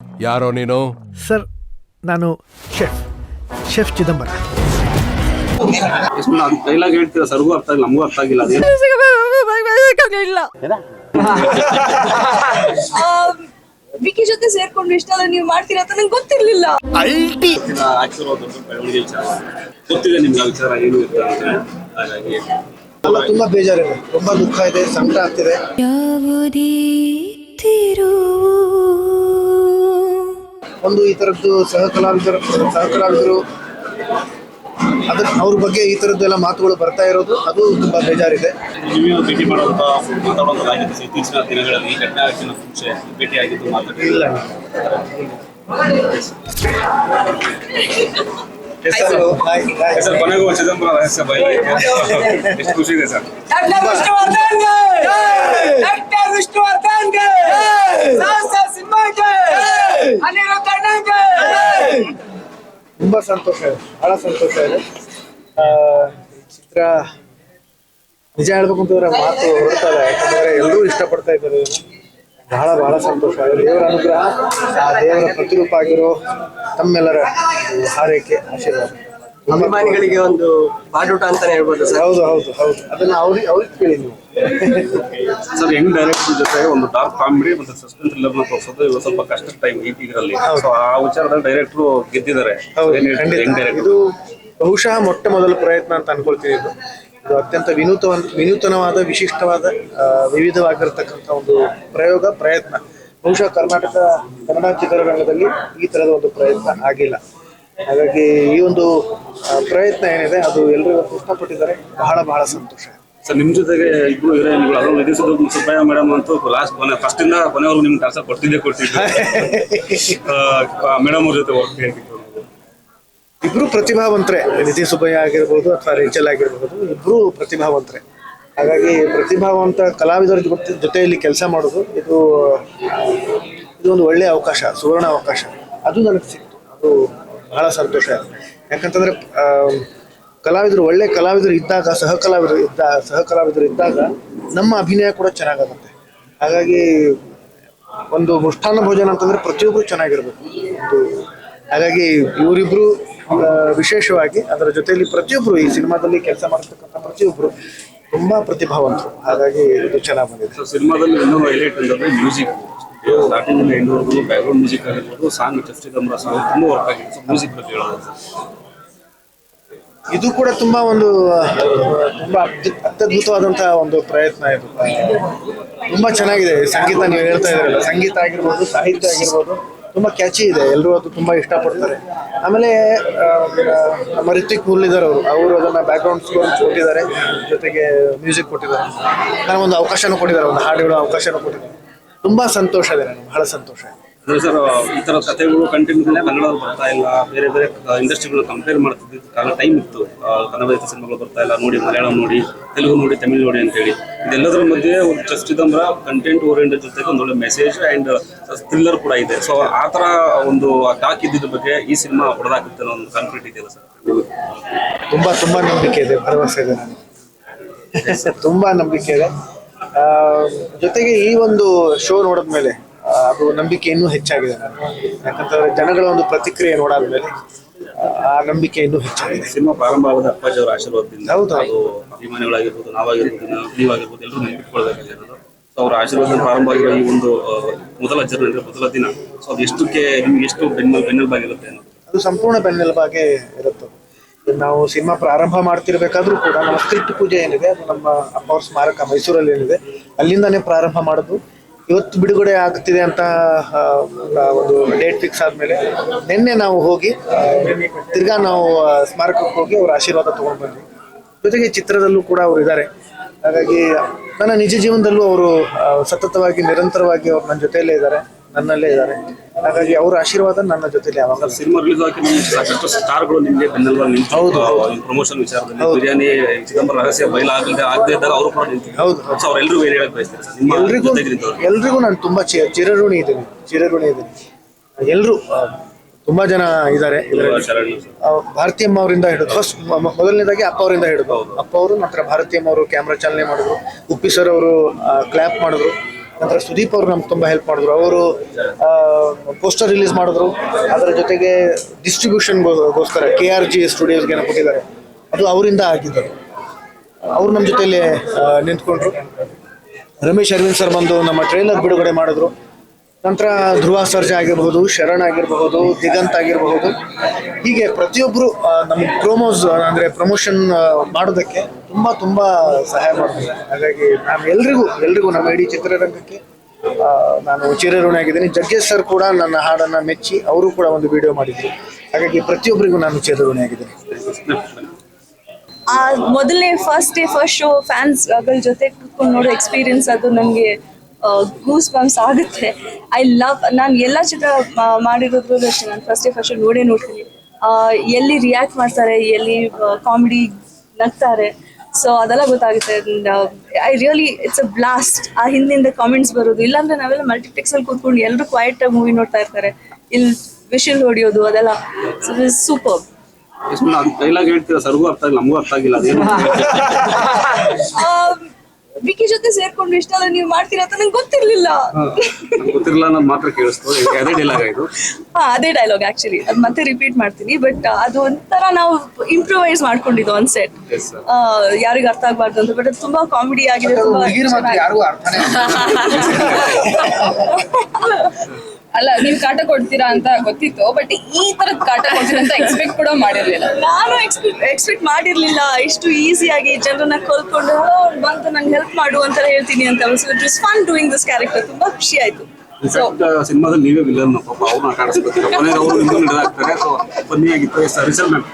ಯಾರೋ ನೀನು? ಸರ್, ನಾನು ಶೆಫ್ ಚಿದಂಬರ. ಡೈಲಾಗ್ ಹೇಳ್ತೀರಾ? ಸರ್ಗೂ ಅರ್ಥ ಆಗಿಲ್ಲ, ನಮಗೂ ಅರ್ಥ ಆಗಿಲ್ಲ. ವಿಕಿ ಜೊತೆ ಸೇರ್ಕೊಂಡು ಇಷ್ಟೆಲ್ಲ ನೀವು ಮಾಡ್ತೀರಾ ಅಂತ ನಂಗೆ ಗೊತ್ತಿರ್ಲಿಲ್ಲ. ಗೊತ್ತಿದೆ ನಿಮ್ಗೆ ವಿಚಾರ ಏನು ಇರ್ತ ಹಾಗಾಗಿ ತುಂಬಾ ಬೇಜಾರಿದೆ, ತುಂಬಾ ದುಃಖ ಇದೆ, ಸಂಕಟ ಆಗ್ತಿದೆ. ಒಂದು ಈ ತರದ್ದು ಸಹಕಲಾವಿದರು ಅದಕ್ಕೆ ಅವ್ರ ಬಗ್ಗೆ ಈ ತರದ್ದೆಲ್ಲ ಮಾತುಗಳು ಬರ್ತಾ ಇರೋದು, ಅದು ತುಂಬಾ ಬೇಜಾರಿದೆ. ನೀವು ಭೇಟಿ ಮಾಡುವಂತ ಮಾತಾಡುವಂಥದ್ದಾಗಿತ್ತು ಇತ್ತೀಚಿನ ದಿನಗಳಲ್ಲಿ, ಘಟನೆ ಆಗಿನ ಮುಂಚೆ ಭೇಟಿ ಆಗಿದ್ದು ಮಾತಾಡಿಲ್ಲ. ಸರ್, ಕೊನೆಗೂ ಚಿದಂಬರ ರಹಸ್ಯ ಬಯಲು ಎಷ್ಟು ಖುಷಿ ಇದೆ ಸರ್. ತುಂಬಾ ಸಂತೋಷ ಇದೆ, ಬಹಳ ಸಂತೋಷ ಇದೆ. ಚಿತ್ರ ನಿಜ ಹೇಳ್ಬೇಕು ಅಂತಂದ್ರೆ ಮಾತು ಹೊರಡ್ತಾರೆ, ಯಾಕಂದ್ರೆ ಎಲ್ಲರೂ ಇಷ್ಟಪಡ್ತಾ ಇದ್ದಾರೆ. ಬಹಳ ಸಂತೋಷ ಇದೆ. ದೇವರ ಅನುಗ್ರಹ, ಆ ದೇವರ ಪ್ರತಿರೂಪ ಆಗಿರೋ ತಮ್ಮೆಲ್ಲರ ಹಾರೈಕೆ, ಆಶೀರ್ವಾದ. ಅಭಿಮಾನಿಗಳಿಗೆ ಒಂದು ಬಾಡೂಟ ಅಂತಾನೆ ಹೇಳ್ಬೋದು ಸರ್. ಹೌದು ಅದನ್ನ ಅವ್ರಿಗೆ ಕೇಳಿ ನೀವು. ಸರ್, ಯಂಗ್ ಡೈರೆಕ್ಟರ್ ಜೊತೆ ಒಂದು ಡಾರ್ಕ್ ಕಾಮಿಡಿ ಮತ್ತು ಸಸ್ಪೆನ್ಸ್ ಥ್ರಿಲ್ಲರ್ ತೋರಿಸೋದು ಇವಾಗ ಸ್ವಲ್ಪ ಕಷ್ಟದ ಟೈಮ್ ಇದರಲ್ಲಿ. ಸೊ ಆ ವಿಚಾರದಲ್ಲಿ ಡೈರೆಕ್ಟ್ರು ಗೆದ್ದಿದ್ದಾರೆ. ಇದು ಬಹುಶಃ ಮೊಟ್ಟ ಮೊದಲ ಪ್ರಯತ್ನ ಅಂತ ಅನ್ಕೊಳ್ತೀನಿ. ಇದು ಅತ್ಯಂತ ವಿನೂತನವಾದ, ವಿಶಿಷ್ಟವಾದ, ವಿವಿಧವಾಗಿರ್ತಕ್ಕಂಥ ಒಂದು ಪ್ರಯತ್ನ. ಬಹುಶಃ ಕನ್ನಡ ಚಿತ್ರರಂಗದಲ್ಲಿ ಈ ತರದ ಒಂದು ಪ್ರಯತ್ನ ಆಗಿಲ್ಲ. ಹಾಗಾಗಿ ಈ ಒಂದು ಪ್ರಯತ್ನ ಏನಿದೆ ಅದು ಎಲ್ಲರೂ ಇಷ್ಟಪಟ್ಟಿದ್ದಾರೆ. ಬಹಳ ಸಂತೋಷ. ಸರ್, ನಿಮ್ ಜೊತೆಗೆ ಇಬ್ರು ಹೀರೋಯಿನ್ಗಳು, ಅದನ್ನು ವಿಧಿಸಿದ್ರು ಸುಬ್ಬಯ್ಯ ಮೇಡಮ್ ಅಂತೂ ಫಸ್ಟ್ ಇಂದ ಕೊನೆಯವರು ನಿಮ್ಗೆ ಕೆಲಸ ಕೊಟ್ಟಿದ್ದು ಮೇಡಮ್ ಅವ್ರ ಜೊತೆ ವರ್ಕ್ ಹೇಗಿತ್ತು? ಇಬ್ರು ಪ್ರತಿಭಾವಂತರೇ. ನಿಧಿ ಸುಬ್ಬಯ್ಯ ಆಗಿರ್ಬೋದು ಅಥವಾ ರೇಚಲ್ ಆಗಿರ್ಬೋದು, ಇಬ್ರು ಪ್ರತಿಭಾವಂತರೇ. ಹಾಗಾಗಿ ಪ್ರತಿಭಾವಂತ ಕಲಾವಿದರ ಜೊತೆಯಲ್ಲಿ ಕೆಲಸ ಮಾಡೋದು ಇದು ಒಂದು ಒಳ್ಳೆಯ ಅವಕಾಶ, ಸುವರ್ಣ ಅವಕಾಶ. ಅದು ನನಗೆ ಸಿಕ್ತು. ಅದು ಬಹಳ ಸಂತೋಷ ಆಯಿತು. ಯಾಕಂತಂದ್ರೆ ಒಳ್ಳೆ ಕಲಾವಿದರು ಇದ್ದಾಗ, ಸಹಕಲಾವಿದರು ಇದ್ದಾಗ ನಮ್ಮ ಅಭಿನಯ ಕೂಡ ಚೆನ್ನಾಗಾಗುತ್ತೆ. ಹಾಗಾಗಿ ಒಂದು ಮೃಷ್ಟಾನ್ನ ಭೋಜನ ಅಂತಂದ್ರೆ ಪ್ರತಿಯೊಬ್ಬರು ಚೆನ್ನಾಗಿರ್ಬೇಕು. ಹಾಗಾಗಿ ಇವರಿಬ್ರು ವಿಶೇಷವಾಗಿ ಅದರ ಜೊತೆಯಲ್ಲಿ ಪ್ರತಿಯೊಬ್ಬರು ಈ ಸಿನಿಮಾದಲ್ಲಿ ಕೆಲಸ ಮಾಡ್ತಕ್ಕಂಥ ಪ್ರತಿಯೊಬ್ಬರು ತುಂಬಾ ಪ್ರತಿಭಾವಂತರು. ಹಾಗಾಗಿ ಇದು ಚೆನ್ನಾಗಿ ಬಂದಿದೆ. ಸಿನಿಮಾದಲ್ಲಿ ಇನ್ನೊಂದು ಹೈಲೈಟ್ ಅಂದ್ರೆ ಮ್ಯೂಸಿಕ್. ಸ್ಟಾರ್ಟಿಂಗ್ ಎಂಡ್ವರೆಗೂ ಬ್ಯಾಕ್ಗ್ರೌಂಡ್ ಮ್ಯೂಸಿಕ್ ಆಗಿರ್ಬೋದು, ಸಾಂಗ್ ಚಿದಂಬರ ಸಾಂಗ್ ತುಂಬಾ ವರ್ಕ್ ಆಗಿದೆ. ಸೊ ಮ್ಯೂಸಿಕ್ ಬಗ್ಗೆ ಹೇಳೋದು ಇದು ಕೂಡ ತುಂಬಾ ಅತ್ಯದ್ಭುತವಾದಂತಹ ಒಂದು ಪ್ರಯತ್ನ. ಇದು ತುಂಬಾ ಚೆನ್ನಾಗಿದೆ. ಸಂಗೀತ ನೀವು ಹೇಳ್ತಾ ಇದ್ದೀರಲ್ಲ, ಸಂಗೀತ ಆಗಿರ್ಬೋದು, ಸಾಹಿತ್ಯ ಆಗಿರ್ಬೋದು, ತುಂಬಾ ಕ್ಯಾಚಿ ಇದೆ. ಎಲ್ಲರೂ ಅದು ತುಂಬಾ ಇಷ್ಟಪಡ್ತಾರೆ. ಆಮೇಲೆ ನಮ್ಮ ರಿತಿಕ್ ಮುರಳೀಧರ್ ಅವರು ಅದನ್ನ ಬ್ಯಾಕ್ಗ್ರೌಂಡ್ ಸ್ಕೋರ್ ಕೊಟ್ಟಿದ್ದಾರೆ, ಜೊತೆಗೆ ಮ್ಯೂಸಿಕ್ ಕೊಟ್ಟಿದ್ದಾರೆ. ನನಗೊಂದು ಅವಕಾಶನೂ ಕೊಟ್ಟಿದ್ದಾರೆ, ಒಂದು ಹಾಡುಗಳ ಅವಕಾಶನೂ ಕೊಟ್ಟಿದ್ದಾರೆ. ತುಂಬಾ ಸಂತೋಷ ಇದೆ, ನನಗೆ ಬಹಳ ಸಂತೋಷ ಇದೆ. ಸರ್, ಈ ತರ ಕಥೆಗಳು ಕಂಟೆಂಟ್ ಕನ್ನಡದಲ್ಲಿ ಬರ್ತಾ ಇಲ್ಲ, ಬೇರೆ ಇಂಡಸ್ಟ್ರಿಗಳು ಕಂಪೇರ್ ಮಾಡ್ತಿದ್ದ ಕಾಲ ಟೈಮ್ ಇತ್ತು. ಕನ್ನಡ ಸಿನಿಮಾಗಳು ಬರ್ತಾ ಇಲ್ಲ, ನೋಡಿ ಮಲಯಾಳಂ ನೋಡಿ, ತೆಲುಗು ನೋಡಿ, ತಮಿಳು ನೋಡಿ ಅಂತೇಳಿ. ಇದೆಲ್ಲದರ ಮಧ್ಯೆ ಒಂದು ಚಿದಂಬರ ಕಂಟೆಂಟ್ ಓರಿಯೆಂಟೆಡ್ ಜೊತೆಗೆ ಒಂದೊಳ್ಳೆ ಮೆಸೇಜ್ ಅಂಡ್ ಥ್ರಿಲ್ಲರ್ ಕೂಡ ಇದೆ. ಸೊ ಆ ತರ ಒಂದು ಟಾಕ್ ಇದ್ದಿದ್ದ ಬಗ್ಗೆ ಈ ಸಿನಿಮಾ ಹೊಡೆದಾಗುತ್ತೆ ಅನ್ನೋ ಒಂದು ಕಾನ್ಫಿಡೆಂಟ್ ಇದೆಯಲ್ಲ ಸರ್? ತುಂಬಾ ನಂಬಿಕೆ ಇದೆ, ಭರವಸೆ ಇದೆ. ನನಗೆ ತುಂಬಾ ನಂಬಿಕೆ ಇದೆ. ಜೊತೆಗೆ ಈ ಒಂದು ಶೋ ನೋಡಿದ್ಮೇಲೆ ಅದು ನಂಬಿಕೆ ಇನ್ನೂ ಹೆಚ್ಚಾಗಿದೆ ನನಗೆ. ಯಾಕಂತಂದ್ರೆ ಜನಗಳ ಒಂದು ಪ್ರತಿಕ್ರಿಯೆ ನೋಡಾದ್ಮೇಲೆ ಆ ನಂಬಿಕೆ ಇನ್ನೂ ಹೆಚ್ಚಾಗಿದೆ. ಸಿನಿಮಾ ಪ್ರಾರಂಭ ಆಗೋದ ಅಪ್ಪಾಜಿ ಅವರ ಆಶೀರ್ವಾದದಿಂದ. ಹೌದು. ಅಭಿಮಾನಿಗಳಾಗಿರ್ಬೋದು, ನಾವಾಗಿರ್ಬೋದು, ನೀವಾಗಿರ್ಬೋದು, ಎಲ್ಲರೂ ನೆನಪಿಟ್ಕೊಳ್ಬೇಕಾಗಿರೋದು. ಸೊ ಅವರ ಆಶೀರ್ವಾದ ಪ್ರಾರಂಭ ಆಗಿರೋ ಈ ಒಂದು ಮೊದಲ ದಿನ, ಸೊ ಅದು ನಿಮ್ಗೆ ಎಷ್ಟು ಬೆನ್ನೆಲುಬಾಗಿರುತ್ತೆ ಅನ್ನೋದು? ಅದು ಸಂಪೂರ್ಣ ಬೆನ್ನೆಲುಬಾಗೆ ಇರುತ್ತೆ. ನಾವು ಸಿನಿಮಾ ಪ್ರಾರಂಭ ಮಾಡ್ತಿರ್ಬೇಕಾದ್ರೂ ಕೂಡ ನಮ್ಮ ಸ್ಕ್ರಿಪ್ಟ್ ಪೂಜೆ ಏನಿದೆ, ಅದು ನಮ್ಮ ಅಪ್ಪ ಅವ್ರ ಸ್ಮಾರಕ ಮೈಸೂರಲ್ಲಿ ಏನಿದೆ, ಅಲ್ಲಿಂದಾನೇ ಪ್ರಾರಂಭ ಮಾಡೋದು. ಇವತ್ತು ಬಿಡುಗಡೆ ಆಗ್ತಿದೆ ಅಂತ ಒಂದು ಡೇಟ್ ಫಿಕ್ಸ್ ಆದ್ಮೇಲೆ ನಿನ್ನೆ ನಾವು ಹೋಗಿ ತಿರ್ಗಾ ನಾವು ಸ್ಮಾರಕಕ್ಕೆ ಹೋಗಿ ಅವ್ರ ಆಶೀರ್ವಾದ ತಗೊಂಡು ಬಂದ್ವಿ. ಜೊತೆಗೆ ಚಿತ್ರದಲ್ಲೂ ಕೂಡ ಅವರು ಇದ್ದಾರೆ. ಹಾಗಾಗಿ ನನ್ನ ನಿಜ ಜೀವನದಲ್ಲೂ ಅವರು ಸತತವಾಗಿ, ನಿರಂತರವಾಗಿ ಅವ್ರು ನನ್ನ ಜೊತೆಯಲ್ಲೇ ಇದ್ದಾರೆ, ನನ್ನಲ್ಲೇ ಇದ್ದಾರೆ. ಹಾಗಾಗಿ ಅವರ ಆಶೀರ್ವಾದ ನನ್ನ ಜೊತೆಲಿ ಯಾವಾಗ. ಸಿನಿಮಾ ರಿಲೀಸ್ ಆಗಿ ಸಾಕಷ್ಟು ಸ್ಟಾರ್ಗಳು ನಿಮಗೆ ಬೆನ್ನೆಲುಬಾಗಿ ನಿಂತು, ಪ್ರಮೋಷನ್ ವಿಚಾರದಲ್ಲಿ ಬಿರಿಯಾನಿ ಚಿದಂಬರ ರಹಸ್ಯ ಆಗದೆ ಇದ್ದಾಗ ಅವರು ಕೂಡ ನಿಂತು. ಹೌದು. ಅವ್ರೆಲ್ಲರಿಗೂ ಏನ್ ಹೇಳಕ್ ಬಯಸ್ತಾರೆ? ಎಲ್ರಿಗೂ ನಾನು ತುಂಬಾ ಚಿರಋಣಿ ಇದ್ದೀನಿ. ಎಲ್ರು ತುಂಬಾ ಜನ ಇದ್ದಾರೆ. ಭಾರತೀಯಮ್ಮ ಅವರಿಂದ ಹಿಡಿದು ಫಸ್ಟ್ ಮೊದಲನೇದಾಗಿ ಅಪ್ಪ ಅವರಿಂದ ಹಿಡಿದು, ಅಪ್ಪ ಅವರು, ನಂತರ ಭಾರತೀಯಮ್ಮ ಅವರು ಕ್ಯಾಮ್ರಾ ಚಾಲನೆ ಮಾಡಿದ್ರು, ಉಪ್ಪಿ ಸರ್ ಅವರು ಕ್ಲಾಪ್ ಮಾಡಿದ್ರು, ನಂತರ ಸುದೀಪ್ ಅವರು ನಮ್ಗೆ ತುಂಬ ಹೆಲ್ಪ್ ಮಾಡಿದ್ರು. ಅವರು ಪೋಸ್ಟರ್ ರಿಲೀಸ್ ಮಾಡಿದ್ರು, ಅದರ ಜೊತೆಗೆ ಡಿಸ್ಟ್ರಿಬ್ಯೂಷನ್ಗೋಸ್ಕರ KRG ಸ್ಟುಡಿಯೋಸ್ಗೆ ಕೊಟ್ಟಿದ್ದಾರೆ, ಅದು ಅವರಿಂದ ಆಗಿದ್ದರು. ಅವರು ನಮ್ಮ ಜೊತೆಯಲ್ಲಿ ನಿಂತ್ಕೊಂಡ್ರು. ರಮೇಶ್ ಅರವಿಂದ್ ಸರ್ ಬಂದು ನಮ್ಮ ಟ್ರೈಲರ್ ಬಿಡುಗಡೆ ಮಾಡಿದ್ರು. ನಂತರ ಧ್ರುವ ಸರ್ಜಾ ಆಗಿರಬಹುದು, ಶರಣ್ ಆಗಿರಬಹುದು, ದಿಗಂತ್ ಆಗಿರಬಹುದು, ಹೀಗೆ ಪ್ರತಿಯೊಬ್ಬರು ನಮಗೆ ಪ್ರೋಮೋಸ್ ಅಂದರೆ ಪ್ರಮೋಷನ್ ಮಾಡೋದಕ್ಕೆ ತುಂಬ ಸಹಾಯ ಮಾಡಿದ್ರು. ಹಾಗಾಗಿ ನಾನು ಎಲ್ರಿಗೂ ನಮ್ಮ ಇಡೀ ಚಿತ್ರರಂಗಕ್ಕೆ ನಾನು ಚಿರಋಣಿಯಾಗಿದ್ದೀನಿ. ಜಗ್ಗೇಶ್ ಸರ್ ಕೂಡ ನನ್ನ ಹಾಡನ್ನು ಮೆಚ್ಚಿ ಅವರು ಕೂಡ ಒಂದು ವಿಡಿಯೋ ಮಾಡಿದ್ರು. ಹಾಗಾಗಿ ಪ್ರತಿಯೊಬ್ಬರಿಗೂ ನಾನು ಚಿರಋಣಿಯಾಗಿದ್ದೀನಿ. ಆ ಮೊದಲನೇ ಫಸ್ಟ್ ಶೋ ಫ್ಯಾನ್ಸ್ಗಳ ಜೊತೆ ಕೂತ್ಕೊಂಡು ನೋಡೋ ಎಕ್ಸ್ಪೀರಿಯನ್ಸ್ ಅದು ನನಗೆ ಗೂಸ್ ಬಂಪ್ಸ್ ಆಗುತ್ತೆ. ಐ ಲವ್, ನಾನು ಎಲ್ಲ ಚಿತ್ರ ಮಾಡಿರೋದ್ರಲ್ಲೂ ಅಷ್ಟೇ ನಾನು ಫಸ್ಟ್ ನೋಡ್ತೀನಿ. ಎಲ್ಲಿ ರಿಯಾಕ್ಟ್ ಮಾಡ್ತಾರೆ, ಎಲ್ಲಿ ಕಾಮಿಡಿ ನಗ್ತಾರೆ, ಸೊ ಅದೆಲ್ಲ ಗೊತ್ತಾಗುತ್ತೆ. I really it's a blast. ಆ ಹಿಂದಿಂದ ಕಾಮೆಂಟ್ಸ್ ಬರೋದು, ಇಲ್ಲಾಂದ್ರೆ ನಾವೆಲ್ಲ ಮಲ್ಟಿಪ್ಲೆಕ್ಸಲ್ಲಿ ಕೂತ್ಕೊಂಡು ಎಲ್ಲರೂ ಕ್ವೈಟಾಗಿ ಮೂವಿ ನೋಡ್ತಾ ಇರ್ತಾರೆ, ಇಲ್ಲಿ ವಿಷಲ್ ಹೊಡಿಯೋದು ಅದೆಲ್ಲ ಸೂಪರ್. ಡೈಲಾಗ್ ಹೇಳ್ತೀರಾ, ಸರ್ಗೂ ಅರ್ಥ ಆಗಿಲ್ಲ, ನಮಗೂ ಅರ್ಥ ಆಗಿಲ್ಲ ಅದೇನು. ವಿಕಿ ಜೊತೆ ಸೇರ್ಕೊಂಡು ಇಷ್ಟೆಲ್ಲ ನೀವು ಮಾಡ್ತೀರಾ ಅಂತ ನಂಗೆ ಗೊತ್ತಿರ್ಲಿಲ್ಲ. ಗೊತ್ತಿರಲಿಲ್ಲ ಅನ್ನೋದು ಮಾತ್ರ ಕೇಳಿಸ್ತು. ಅದೇ ಡೈಲಾಗ್ ಇದು. ಅದೇ ಡೈಲಾಗ್ ಆಕ್ಚುಲಿ ಅದು ಮತ್ತೆ ರಿಪೀಟ್ ಮಾಡ್ತೀನಿ. ಬಟ್ ಅದು ಒಂಥರ ನಾವು ಇಂಪ್ರೂವೈಸ್ ಮಾಡ್ಕೊಂಡಿದ್ದು ಆನ್ ಸೆಟ್, ಯಾರಿಗೂ ಅರ್ಥ ಆಗ್ಬಾರ್ದು ಅಂತ. ಬಟ್ ಅದು ತುಂಬಾ ಕಾಮಿಡಿ ಆಗಿದೆ, ಅಲ್ಲ ನೀವು ಕಾಟ ಕೊಡ್ತೀರಾ ಅಂತ ಗೊತ್ತಿತ್ತು, ಬಟ್ ಈ ತರದ್ ಕಾಟ ಕೊಡ್ತೀರಾ ಅಂತ ಎಕ್ಸ್ಪೆಕ್ಟ್ ಕೂಡ ಮಾಡಿರ್ಲಿಲ್ಲ. ನಾನು ಎಕ್ಸ್ಪೆಕ್ಟ್ ಮಾಡಿರ್ಲಿಲ್ಲ ಇಷ್ಟು ಈಸಿಯಾಗಿ ಜನರನ್ನ ಕೊಲ್ಕೊಂಡು ಬಂದು ನಂಗೆ ಹೆಲ್ಪ್ ಮಾಡು ಅಂತ ಹೇಳ್ತೀನಿ ಅಂತ. It was fun doing this character. ತುಂಬಾ ಖುಷಿ ಆಯ್ತು. ಸಿನಿಮಾದಲ್ಲಿ ನೀವೇ ವಿಲನ್, ಪಾಪ ಅವ್ರನ್ನ ಕಾಣಿಸ್ಕೊತೀರ, ಕೊನೆಗೆ ಅವರು ಇನ್ನೂ ನಿಡಲಾಗ್ತಾರೆ. ಸೊ ಫನ್ನಿ ಆಗಿತ್ತು. ರಿಸಲ್ಟ್ ಮ್ಯಾಮ್,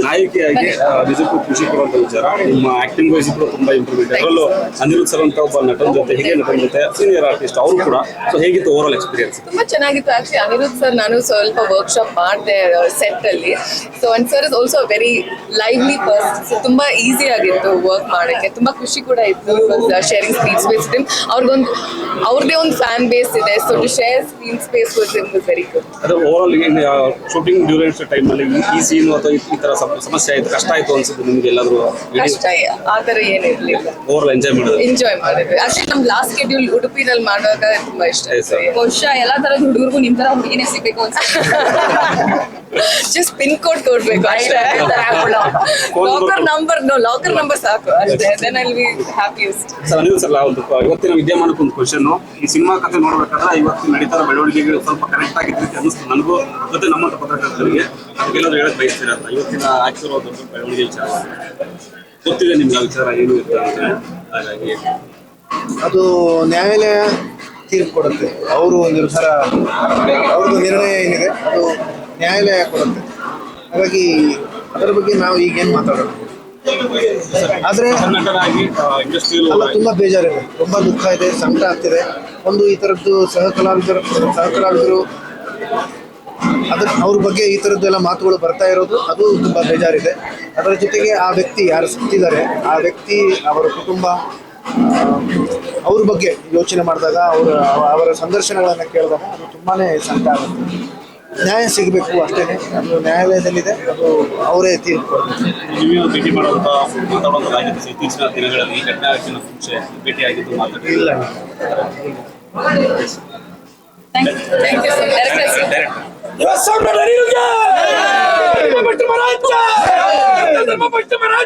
ನಾಯಕಿಯಾಗಿ ನಿಜಕ್ಕೂ ಖುಷಿ ಕೊಡುವಂತ ವಿಚಾರ. ನಿಮ್ಮ ಆಕ್ಟಿಂಗ್ ವೈಸ್ ಕೂಡ ತುಂಬಾ ಇಂಪ್ರೂವ್ಮೆಂಟ್. ಅದರಲ್ಲೂ ಅನಿರುದ್ಧ್ ಸರ್ ಅಂತ ಒಬ್ಬ ನಟನ ಜೊತೆ, ಹಿರಿಯ ನಟನ ಜೊತೆ, ಸೀನಿಯರ್ ಆರ್ಟಿಸ್ಟ್ ಅವರು ಕೂಡ. ಸೊ ಹೇಗಿತ್ತು ಓವರ್ ಆಲ್ ಎಕ್ಸ್ಪೀರಿಯನ್ಸ್? ತುಂಬಾ ಚೆನ್ನಾಗಿತ್ತು. ಆಕ್ಚುಲಿ ಅನಿರುದ್ಧ್ ಸರ್ ನಾನು ಸ್ವಲ್ಪ ವರ್ಕ್ಶಾಪ್ ಮಾಡಿದೆ ಸೆಟ್ ಅಲ್ಲಿ. So and sir is also very lively person. So ತುಂಬಾ ಈಸಿ ಆಗಿತ್ತು ವರ್ಕ್ ಮಾಡಕ್ಕೆ, ತುಂಬಾ ಖುಷಿ ಕೂಡ ಇತ್ತು. ಶೇರಿಂಗ್ ಸ್ಕ್ರೀನ್ ಸ್ಪೇಸ್ ಅವ್ರದೇ ಒಂದು ಫ್ಯಾನ್ ಬೇಸ್ ಇದೆ. So to share screen space was very good. ಅದು over all shooting duration time ಅಲ್ಲಿ ಈ ಸೀನ್ ಅಥವಾ ಈ ತರ ಸಮಸ್ಯೆ ಆಯ್ತು, ಕಷ್ಟ ಆಯ್ತು ಅನ್ಸುತ್ತೆ ನಿಮ್ಗೆ ಎಲ್ಲಾದ್ರೂ? ಕಷ್ಟ ಆತರ ಏನಿರ್ಲಿಲ್ಲ, ಓವರ್ ಆಲ್ ಎಂಜಾಯ್ ಮಾಡಿದ್ವಿ. ಅಷ್ಟೇ ನಮ್ ಲಾಸ್ಟ್ ಶೆಡ್ಯೂಲ್ ಉಡುಪಿನಲ್ಲಿ ಮಾಡುವಾಗ ತುಂಬಾ ಇಷ್ಟ ಆಯ್ತು. ಬಹುಶಃ ಎಲ್ಲಾ ತರದ ಹುಡುಗರಿಗೂ ನಿಮ್ ತರ ಹುಡುಗಿನೇ ಸಿಗ್ಬೇಕು ಅನ್ಸುತ್ತೆ. ಜಸ್ಟ್ ಪಿನ್ ಕೋಡ್ ಕೊಡ್ಬೇಕು ಅಷ್ಟೇ. ಲಾಕರ್ ನಂಬರ್ ಸಾಕು ಅಷ್ಟೇ. Then I will be happiest. Sir ನೀವು ಸರ್ ಇವತ್ತಿನ ವಿದ್ಯಮಾನಕ್ಕೆ ಒಂದು ಕ್ವಶನ್. ಈ ಸಿನಿಮಾ ಕಥೆ ನೋಡ್ಬೇಕಾದ್ರೆ ಇವತ್ತು ನಡೀತಾ ಬೆಳವಣಿಗೆಗಳು ಸ್ವಲ್ಪ ಕರೆಕ್ಟ್ ಆಗಿತ್ತು ಅಂತ ಅನಿಸ್ತು ನನಗೂ, ಮತ್ತೆ ನಮ್ಮಂತ ಪತ್ರಕರ್ತರಿಗೆ. ಅದಕ್ಕೆಲ್ಲರೂ ಹೇಳಕ್ ಬಯಸ್ತೀರಾ ಅಂತ ಇವತ್ತಿನ ಆಗ್ತಿರೋದು ಬೆಳವಣಿಗೆ ವಿಚಾರ ಗೊತ್ತಿದೆ ನಿಮ್ಗೆ, ಆ ವಿಚಾರ ಏನು ಇತ್ತು ಅಂತ. ಹಾಗಾಗಿ ಅದು ನ್ಯಾಯಾಲಯ ತೀರ್ಪು ಕೊಡುತ್ತೆ. ಅವರು ನಿರ್ಧಾರ, ಅವ್ರದ್ದು ನಿರ್ಣಯ ಏನಿದೆ ಅದು ನ್ಯಾಯಾಲಯ ಕೊಡುತ್ತೆ. ಹಾಗಾಗಿ ಅದರ ಬಗ್ಗೆ ನಾವು ಈಗೇನು ಮಾತಾಡೋಣ. ಆದರೆ ಅಲ್ಲ, ತುಂಬ ಬೇಜಾರಿದೆ, ತುಂಬ ದುಃಖ ಇದೆ, ಸಂಕಟ ಆಗ್ತಿದೆ. ಒಂದು ಈ ಥರದ್ದು ಸಹ ಕಲಾವಿದರು ಅವ್ರ ಬಗ್ಗೆ ಈ ಥರದ್ದೆಲ್ಲ ಮಾತುಗಳು ಬರ್ತಾ ಇರೋದು, ಅದು ತುಂಬ ಬೇಜಾರಿದೆ. ಅದರ ಜೊತೆಗೆ ಆ ವ್ಯಕ್ತಿ ಯಾರು ಸತ್ತಿದ್ದಾರೆ, ಆ ವ್ಯಕ್ತಿ, ಅವರ ಕುಟುಂಬ, ಅವ್ರ ಬಗ್ಗೆ ಯೋಚನೆ ಮಾಡಿದಾಗ, ಅವರ ಸಂದರ್ಶನಗಳನ್ನು ಕೇಳಿದಾಗ ಅದು ತುಂಬಾ ಸಂಕಟ ಆಗುತ್ತೆ. ನ್ಯಾಯ ಸಿಗಬೇಕು ಅಷ್ಟೇ. ಅದು ನ್ಯಾಯಾಲಯದಲ್ಲಿದೆ, ಅದು ಅವರೇ ತೀರ್ಪು ಕೊಡಬೇಕು. ನೀವು ಭೇಟಿ ಮಾಡುವಂತ ಮಾತಾಡುವಂಥದ್ದಾಗಿತ್ತು ಇತ್ತೀಚಿನ ದಿನಗಳಲ್ಲಿ, ಈ ಘಟನೆ ಆಗಿನ ಮುಂಚೆ ಭೇಟಿ ಆಗಿದ್ದು ಇಲ್ಲ. Thank you sir.